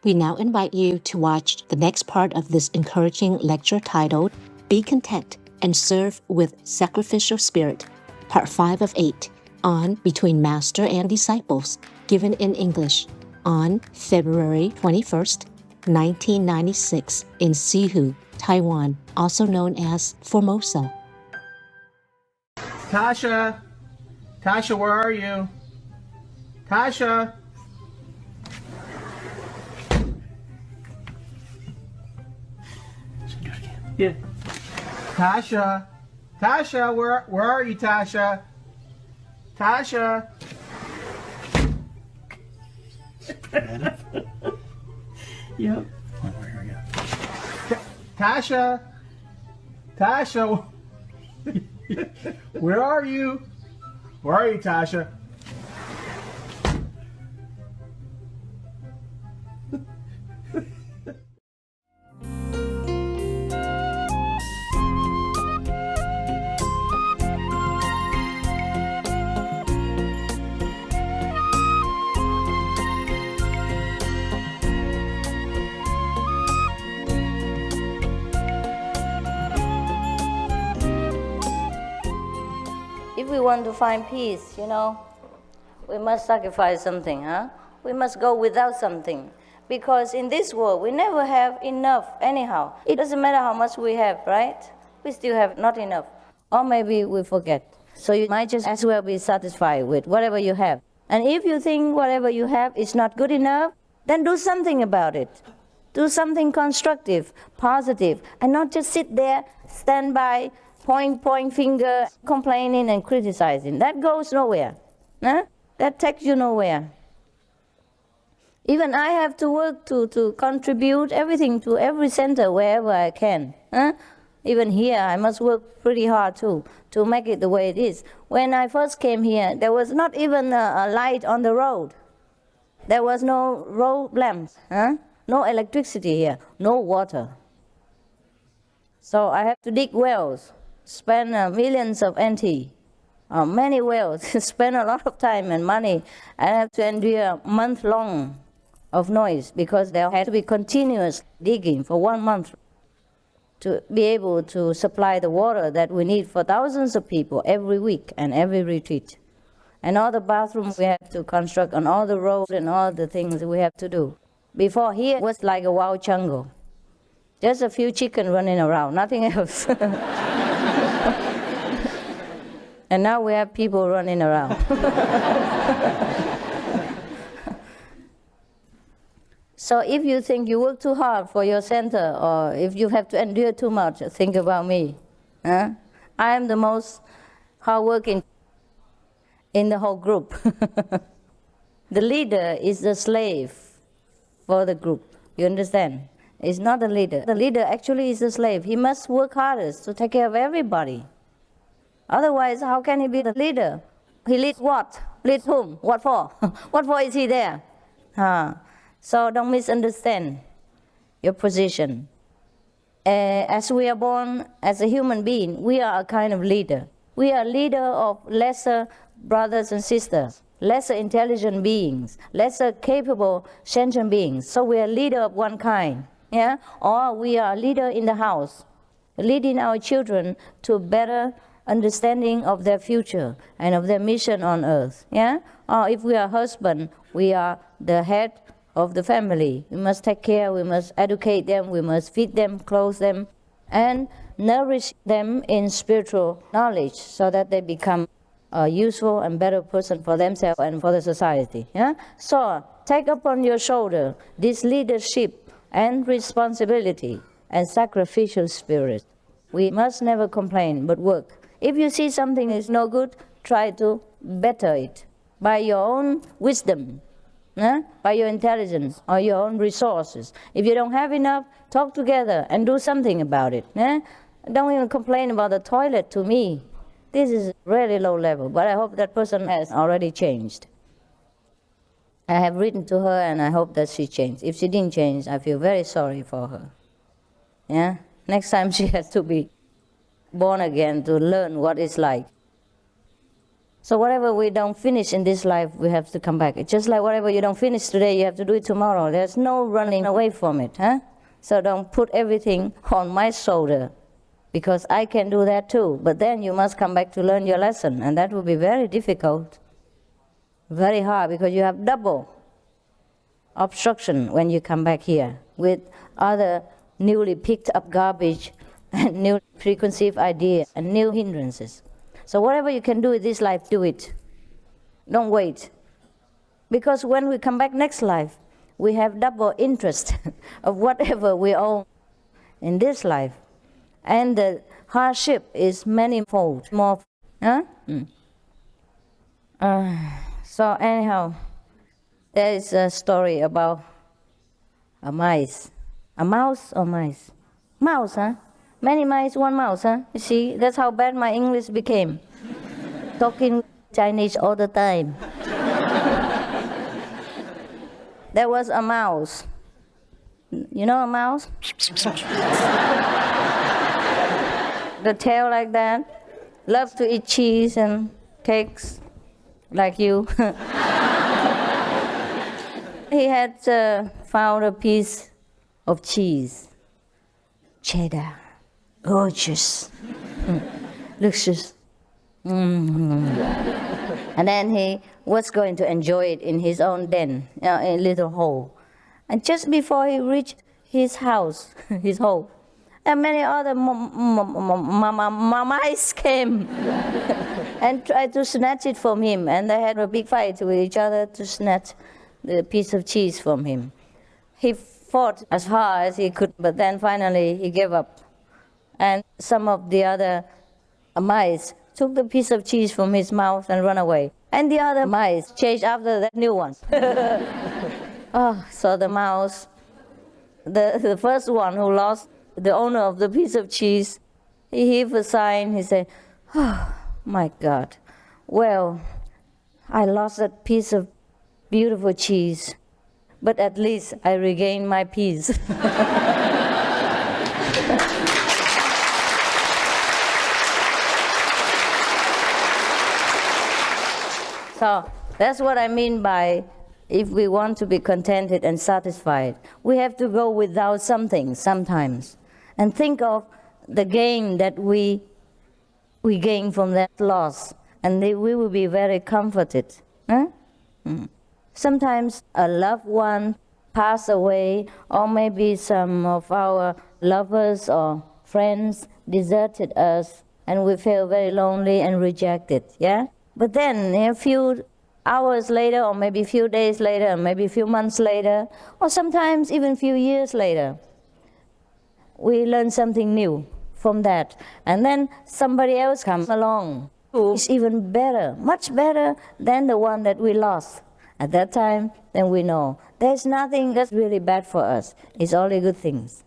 We now invite you to watch the next part of this encouraging lecture titled, Be Content and Serve with Sacrificial Spirit, Part 5 of 8, on Between Master and Disciples, given in English, on February 21st, 1996, in Hsihu, Taiwan, also known as Formosa. Tasha, where are you? Tasha. Yeah. Tasha, where are you, Tasha? Tasha. Yep. Oh, here we go. Tasha, where are you? Where are you, Tasha? If we want to find peace, we must sacrifice something, huh? We must go without something. Because in this world, we never have enough anyhow. It doesn't matter how much we have, right? We still have not enough. Or maybe we forget. So you might just as well be satisfied with whatever you have. And if you think whatever you have is not good enough, then do something about it. Do something constructive, positive, and not just sit there, stand by, point finger, complaining and criticizing. That goes nowhere. Huh? That takes you nowhere. Even I have to work to contribute everything to every center wherever I can. Huh? Even here, I must work pretty hard too to make it the way it is. When I first came here, there was not even a light on the road. There was no road lamps, huh? No electricity here, no water. So I have to dig wells. Spend millions of NT, many wells, spend a lot of time and money. I have to endure a month long of noise because there had to be continuous digging for 1 month to be able to supply the water that we need for thousands of people every week and every retreat. And all the bathrooms we have to construct on all the roads and all the things we have to do. Before here it was like a wild jungle. Just a few chickens running around, nothing else. And now we have people running around. So if you think you work too hard for your center, or if you have to endure too much, think about me. Huh? I am the most hardworking in the whole group. The leader is the slave for the group. You understand? It's not the leader. The leader actually is the slave. He must work hardest to take care of everybody. Otherwise, how can he be the leader? He leads what? Leads whom? What for? What for is he there? So don't misunderstand your position. As we are born as a human being, we are a kind of leader. We are leader of lesser brothers and sisters, lesser intelligent beings, lesser capable sentient beings. So we are leader of one kind. Yeah? Or we are a leader in the house, leading our children to better understanding of their future and of their mission on earth. Yeah? Or if we are husband, we are the head of the family. We must take care, we must educate them, we must feed them, clothe them, and nourish them in spiritual knowledge so that they become a useful and better person for themselves and for the society. Yeah? So take upon your shoulder this leadership and responsibility and sacrificial spirit. We must never complain, but work. If you see something is no good, try to better it by your own wisdom, by your intelligence or your own resources. If you don't have enough, talk together and do something about it. Don't even complain about the toilet to me. This is really low level, but I hope that person has already changed. I have written to her and I hope that she changed. If she didn't change, I feel very sorry for her. Yeah? Next time she has to be born again to learn what it's like. So whatever we don't finish in this life, we have to come back. It's just like whatever you don't finish today, you have to do it tomorrow. There's no running away from it, huh? So don't put everything on my shoulder, because I can do that too. But then you must come back to learn your lesson, and that will be very difficult, very hard, because you have double obstruction when you come back here with other newly picked up garbage and new preconceived ideas and new hindrances. So whatever you can do in this life, do it. Don't wait. Because when we come back next life, we have double interest of whatever we own in this life. And the hardship is manifold more. Huh? So anyhow, there is a story about a mice. A mouse or mice? Mouse, huh? Many mice, one mouse, huh? You see, that's how bad my English became. Talking Chinese all the time. There was a mouse. You know a mouse? The tail like that. Loves to eat cheese and cakes, like you. He had found a piece of cheese. Cheddar. Gorgeous. Luxurious. And then he was going to enjoy it in his own den, a little hole. And just before he reached his house, his hole, and many other mice came and tried to snatch it from him. And they had a big fight with each other to snatch the piece of cheese from him. He fought as hard as he could, but then finally he gave up. And some of the other mice took the piece of cheese from his mouth and ran away. And the other mice chased after that new one. Oh, so the mouse, the first one who lost, the owner of the piece of cheese, he heaved a sigh. He said, "Oh, my God. Well, I lost that piece of beautiful cheese, but at least I regained my peace." So that's what I mean by, if we want to be contented and satisfied, we have to go without something sometimes and think of the gain that we gain from that loss, and we will be very comforted. Huh? Sometimes a loved one passed away, or maybe some of our lovers or friends deserted us, and we feel very lonely and rejected, yeah? But then a few hours later, or maybe a few days later, or maybe a few months later, or sometimes even a few years later, we learn something new from that. And then somebody else comes along who is even better, much better than the one that we lost. At that time, then we know there's nothing that's really bad for us. It's only good things.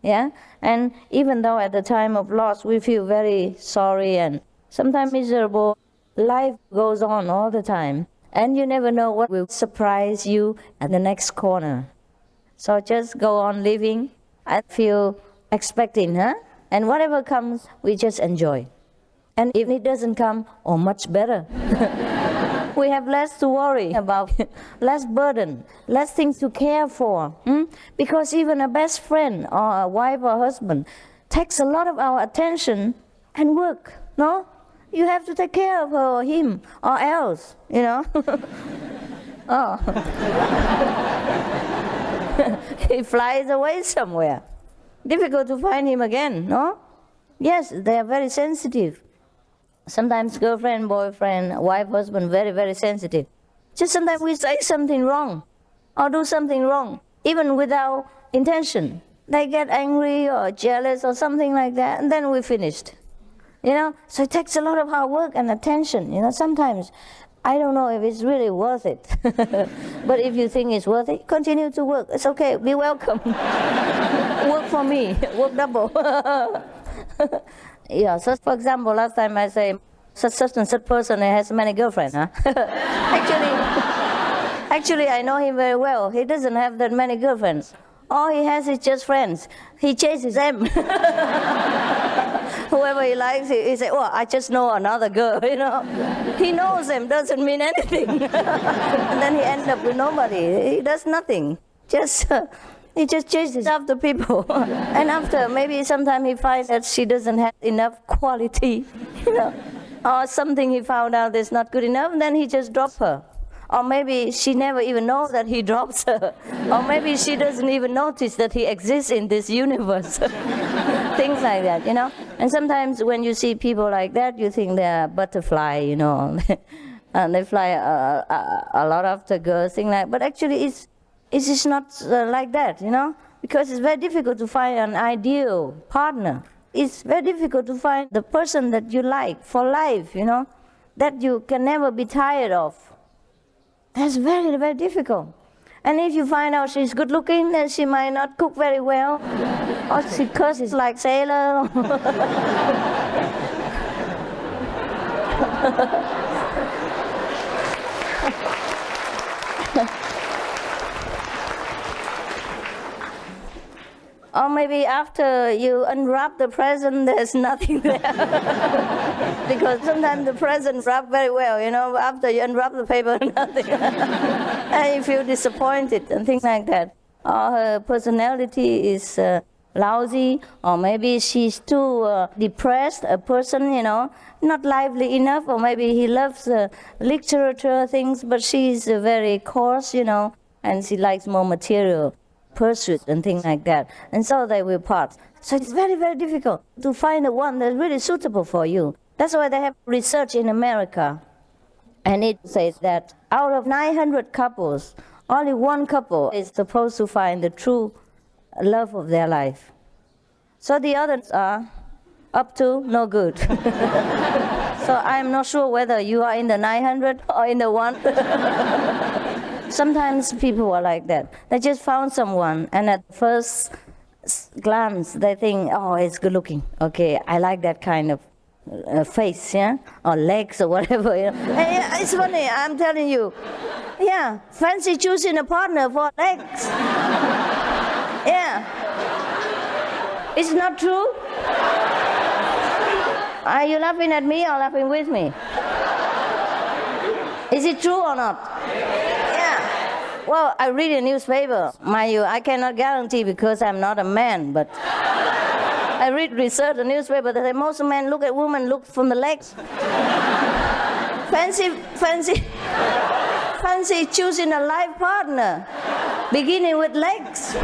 Yeah? And even though at the time of loss we feel very sorry and sometimes miserable, life goes on all the time, and you never know what will surprise you at the next corner. So just go on living and feel expecting, huh? And whatever comes, we just enjoy. And if it doesn't come, oh, much better. We have less to worry about, less burden, less things to care for. Because even a best friend or a wife or husband takes a lot of our attention and work, no? You have to take care of her or him or else, you know. Oh. He flies away somewhere. Difficult to find him again, no? Yes, they are very sensitive. Sometimes girlfriend, boyfriend, wife, husband, very, very sensitive. Just sometimes we say something wrong or do something wrong, even without intention. They get angry or jealous or something like that, and then we're finished. You know, so it takes a lot of hard work and attention. You know, sometimes I don't know if it's really worth it. But if you think it's worth it, continue to work. It's okay, be welcome. Work for me, work double. Yeah, so for example, last time I say, such and such person has many girlfriends, huh? Actually, I know him very well. He doesn't have that many girlfriends. All he has is just friends. He chases them. Whoever he likes, he say, "Oh, I just know another girl." He knows them, doesn't mean anything. And then he ends up with nobody. He does nothing. He just chases after people. And after, maybe sometime he finds that she doesn't have enough quality, or something he found out is not good enough, and then he just drops her. Or maybe she never even knows that he drops her. Or maybe she doesn't even notice that he exists in this universe. Things like that, And sometimes when you see people like that, you think they're butterfly, and they fly a lot after girls, things like that. But actually it's just not like that, Because it's very difficult to find an ideal partner. It's very difficult to find the person that you like for life, that you can never be tired of. That's very, very difficult. And if you find out she's good looking, then she might not cook very well, or she curses like sailor. Or maybe after you unwrap the present, there's nothing there. Because sometimes the present wrapped very well, after you unwrap the paper, nothing. And you feel disappointed and things like that. Or her personality is lousy, or maybe she's too depressed, a person, not lively enough, or maybe he loves literature things, but she's very coarse, and she likes more material pursuit and things like that. And so they will part. So it's very, very difficult to find the one that's really suitable for you. That's why they have research in America. And it says that out of 900 couples, only one couple is supposed to find the true love of their life. So the others are up to no good. So I'm not sure whether you are in the 900 or in the one. Sometimes people are like that. They just found someone, and at first glance, they think, "Oh, it's good looking. Okay, I like that kind of face, or legs or whatever." Hey, it's funny, I'm telling you. Yeah, fancy choosing a partner for legs. Yeah. It's not true? Are you laughing at me or laughing with me? Is it true or not? Well, I read a newspaper. Mind you, I cannot guarantee because I'm not a man, but I read research in the newspaper that most men look at women look from the legs. Fancy choosing a life partner, beginning with legs.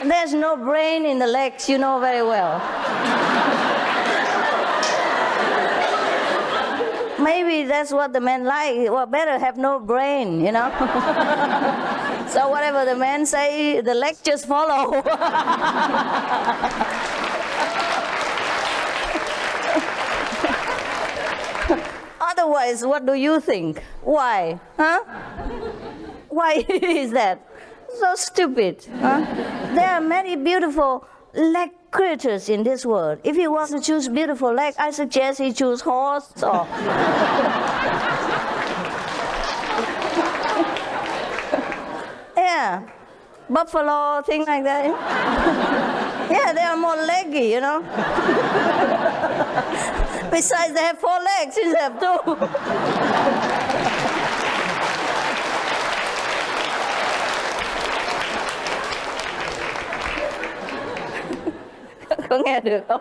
There's no brain in the legs, you know very well. Maybe that's what the men like. Well, better have no brain, So whatever the men say, the legs just follow. Otherwise, what do you think? Why? Huh? Why is that? So stupid. Huh? There are many beautiful leg creatures in this world. If he wants to choose beautiful leg, I suggest he choose horse or... Yeah, buffalo, things like that. Yeah, they are more leggy, Besides, they have 4 legs instead of 2. Có nghe được không?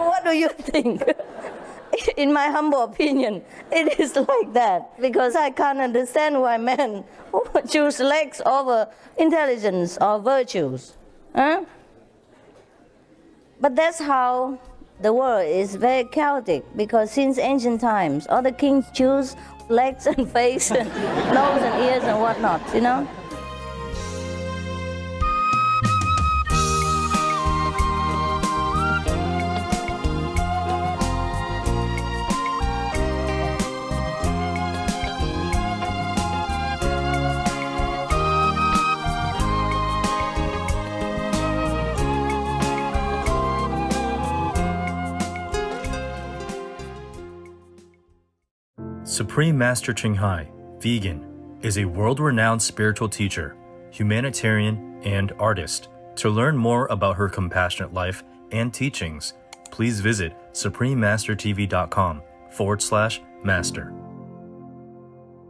What do you think? In my humble opinion, it is like that. Because I can't understand why men choose legs over intelligence or virtues. Huh? But that's how the world is very chaotic. Because since ancient times, all the kings choose legs and face and nose and ears and whatnot, Supreme Master Ching Hai, vegan, is a world-renowned spiritual teacher, humanitarian, and artist. To learn more about her compassionate life and teachings, please visit suprememastertv.com/master.